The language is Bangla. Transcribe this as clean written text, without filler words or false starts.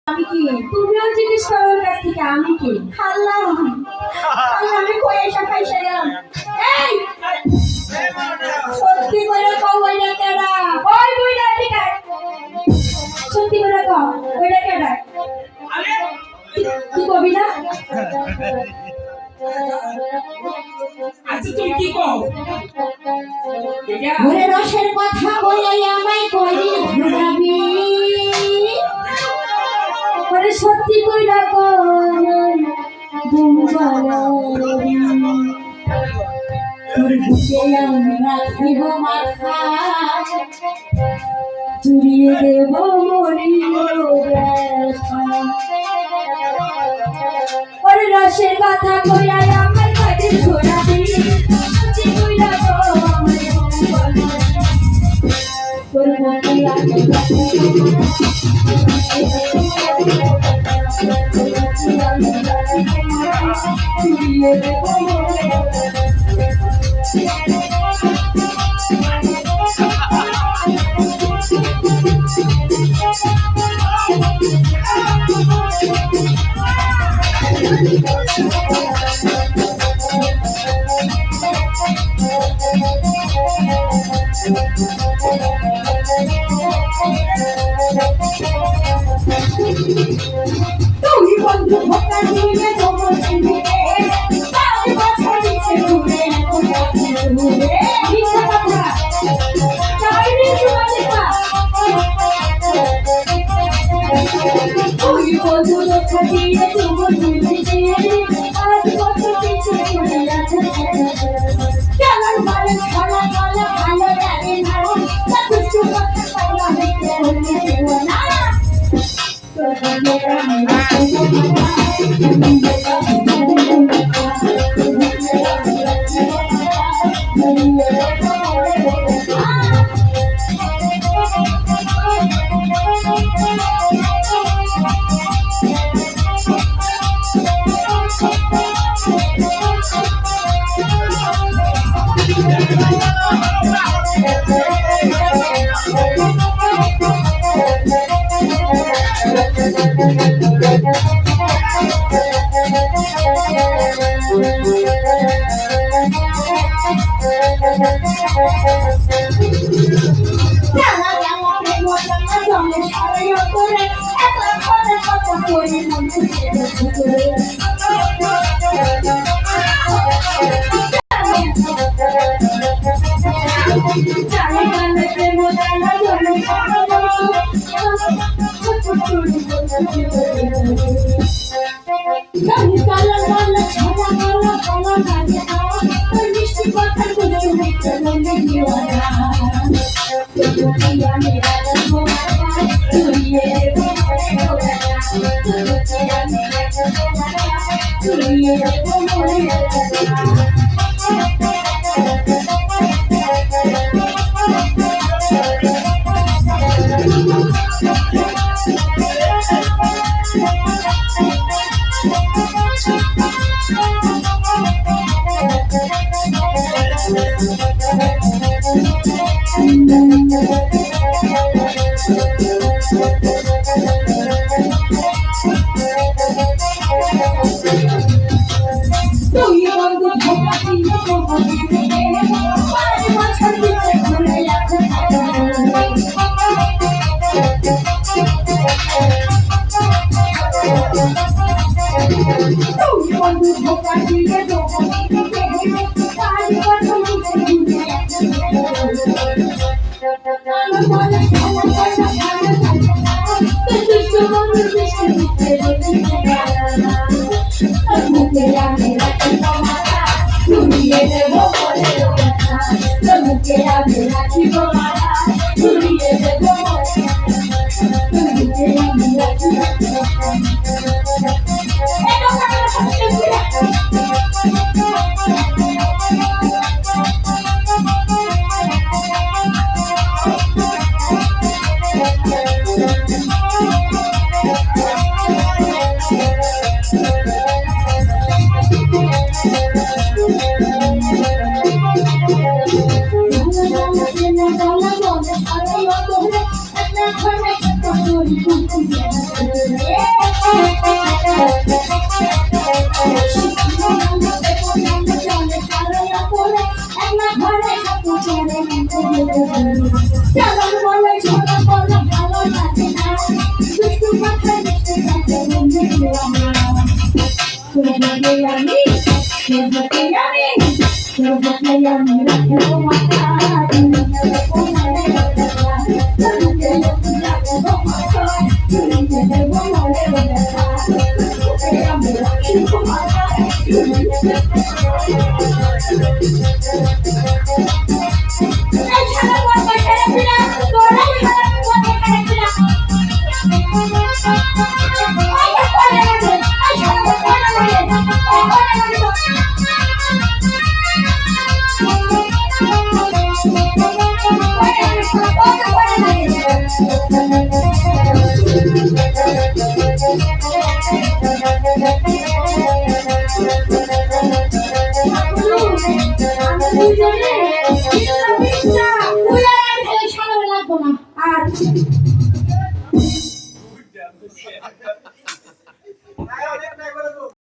আমি কি তুমিও জিজ্ঞেস করো কাছ থেকে আমি কি আল্লাহ আল্লাহ আমি কই এসে খাইছে গেলাম এই সত্যি করে কও ওইটা কেডা ওই বইটা এদিকে সত্যি করে কও ওইটা কেডা তুই কবি না আচ্ছা তুই কি কও ওরে রসের কথা কইলে আমায় কইলি ঘুরাবি ওরে সত্যি কইরা কোন দুবানারি তোর বুকে আমি রাখিব মাথা চুরিয়ে দেব মরি ওরে রসের কথা কইয়া আমায় কইলি ঘুরাবি সত্যি কইরা কোন তোর বুকে আমি তুমি বন্ধু ভোকা দিয়ে তোমার চিনে তার বছর নিচে ঘুরে ঘুরে মিথ্যা কথা চাইনি সুমালিকা তুমি বন্ধু ভোকা দিয়ে তোমার চিনে আজ বছর নিচে ঘুরে কেমন ভালো খালা খালা ভালো লাগে না দুষ্টু কথা পাওয়া হইতে হইতে দেওয়া না চালান বলে ছোলা বলে ভালো লাগে না দুষ্টু মাথায় দেখতে থাকে বন্ধু আমার তোকে আমি রাখবো মাথা তুমি রাখবো মনে রাখা তোকে রাখবো মাথা তুমি রাখবো মনে রাখা তোকে আমি রাখবো মাথা তুমি এই ছাড়া বল ছেড়ে ফিরা তোরা ছাড়া বল ছেড়ে ফিরা ওই কোনে লাগে এই ছাড়া বল কোনে লাগে ওই কোনে লাগে